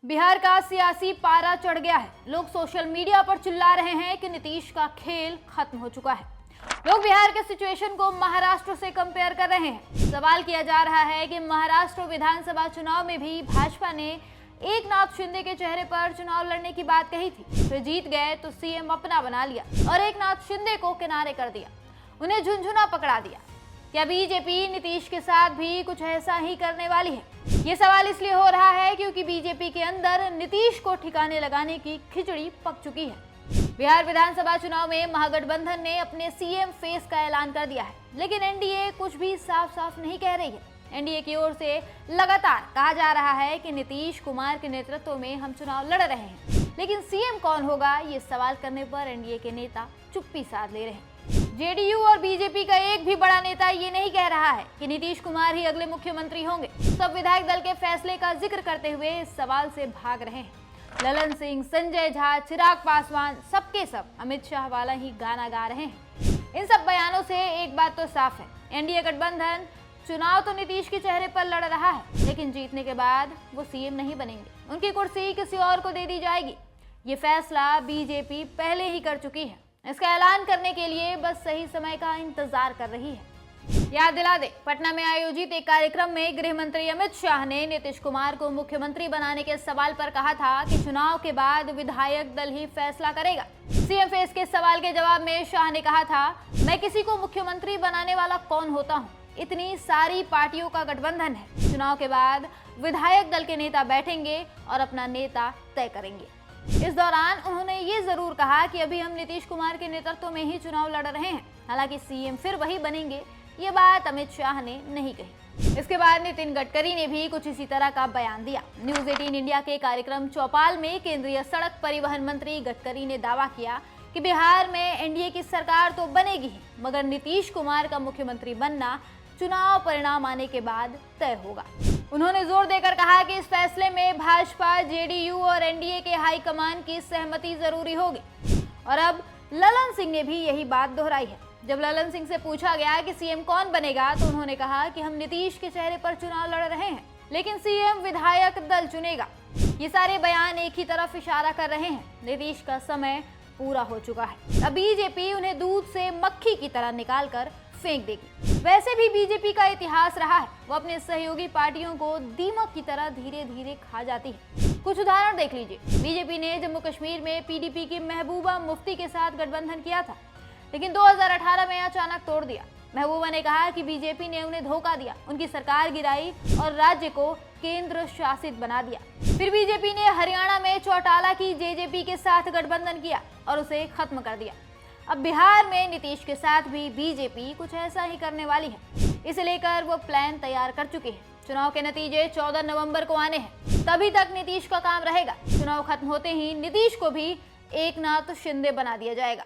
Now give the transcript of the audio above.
बिहार का सियासी पारा चढ़ गया है। लोग सोशल मीडिया पर चिल्ला रहे हैं कि नीतीश का खेल खत्म हो चुका है। लोग बिहार के सिचुएशन को महाराष्ट्र से कंपेयर कर रहे हैं। सवाल किया जा रहा है कि महाराष्ट्र विधानसभा चुनाव में भी भाजपा ने एकनाथ शिंदे के चेहरे पर चुनाव लड़ने की बात कही थी, फिर जीत गए तो सीएम अपना बना लिया और एकनाथ शिंदे को किनारे कर दिया, उन्हें झुनझुना पकड़ा दिया। क्या बीजेपी नीतीश के साथ भी कुछ ऐसा ही करने वाली है? ये सवाल इसलिए हो रहा है क्योंकि बीजेपी के अंदर नीतीश को ठिकाने लगाने की खिचड़ी पक चुकी है। बिहार विधानसभा चुनाव में महागठबंधन ने अपने सीएम फेस का ऐलान कर दिया है, लेकिन एनडीए कुछ भी साफ साफ नहीं कह रही है। एनडीए की ओर से लगातार कहा जा रहा है कि नीतीश कुमार के नेतृत्व में हम चुनाव लड़ रहे हैं, लेकिन सीएम कौन होगा, ये सवाल करने पर एनडीए के नेता चुप्पी साध ले रहे हैं। जेडीयू और बीजेपी का एक भी बड़ा नेता ये नहीं कह रहा है कि नीतीश कुमार ही अगले मुख्यमंत्री होंगे। सब विधायक दल के फैसले का जिक्र करते हुए इस सवाल से भाग रहे हैं। ललन सिंह, संजय झा, चिराग पासवान, सबके सब अमित शाह वाला ही गाना गा रहे हैं। इन सब बयानों से एक बात तो साफ है, एनडीए गठबंधन चुनाव तो नीतीश के चेहरे पर लड़ रहा है, लेकिन जीतने के बाद वो सीएम नहीं बनेंगे, उनकी कुर्सी किसी और को दे दी जाएगी। ये फैसला बीजेपी पहले ही कर चुकी है। इसका ऐलान करने के लिए बस सही समय का इंतजार कर रही है। याद दिला दे, पटना में आयोजित एक कार्यक्रम में गृह मंत्री अमित शाह ने नीतीश कुमार को मुख्यमंत्री बनाने के सवाल पर कहा था कि चुनाव के बाद विधायक दल ही फैसला करेगा। सीएम फेस के सवाल के जवाब में शाह ने कहा था, मैं किसी को मुख्यमंत्री बनाने वाला कौन होता हूँ, इतनी सारी पार्टियों का गठबंधन है। चुनाव के बाद विधायक दल के नेता बैठेंगे और अपना नेता तय करेंगे। इस दौरान उन्होंने ये जरूर कहा कि अभी हम नीतीश कुमार के नेतृत्व में ही चुनाव लड़ रहे हैं, हालांकि सीएम फिर वही बनेंगे, ये बात अमित शाह ने नहीं कही। इसके बाद नितिन गडकरी ने भी कुछ इसी तरह का बयान दिया। न्यूज 18 इंडिया के कार्यक्रम चौपाल में केंद्रीय सड़क परिवहन मंत्री गडकरी ने दावा किया कि बिहार में एनडीए की सरकार तो बनेगी ही, मगर नीतीश कुमार का मुख्यमंत्री बनना चुनाव परिणाम आने के बाद तय होगा। उन्होंने जोर देकर कहा कि इस फैसले में भाजपा, जेडीयू और एनडीए के हाईकमान की सहमति जरूरी होगी। और अब ललन सिंह ने भी यही बात दोहराई है। जब ललन सिंह से पूछा गया कि सीएम कौन बनेगा, तो उन्होंने कहा कि हम नीतीश के चेहरे पर चुनाव लड़ रहे हैं, लेकिन सीएम विधायक दल चुनेगा। ये सारे बयान एक ही तरफ इशारा कर रहे हैं, नीतीश का समय पूरा हो चुका है। अब बीजेपी उन्हें दूध से मक्खी की तरह निकाल कर फेंक देगी। वैसे भी बीजेपी का इतिहास रहा है, वो अपने सहयोगी पार्टियों को दीमक की तरह धीरे धीरे खा जाती है। कुछ उदाहरण देख लीजिए। बीजेपी ने जम्मू कश्मीर में पीडीपी की महबूबा मुफ्ती के साथ गठबंधन किया था, लेकिन 2018 में अचानक तोड़ दिया। महबूबा ने कहा कि बीजेपी ने उन्हें धोखा दिया, उनकी सरकार गिराई और राज्य को केंद्र शासित बना दिया। फिर बीजेपी ने हरियाणा में चौटाला की जेजेपी के साथ गठबंधन किया और उसे खत्म कर दिया। अब बिहार में नीतीश के साथ भी बीजेपी कुछ ऐसा ही करने वाली है। इसे लेकर वो प्लान तैयार कर चुकी है। चुनाव के नतीजे 14 नवंबर को आने हैं, तभी तक नीतीश का काम रहेगा। चुनाव खत्म होते ही नीतीश को भी एकनाथ शिंदे बना दिया जाएगा।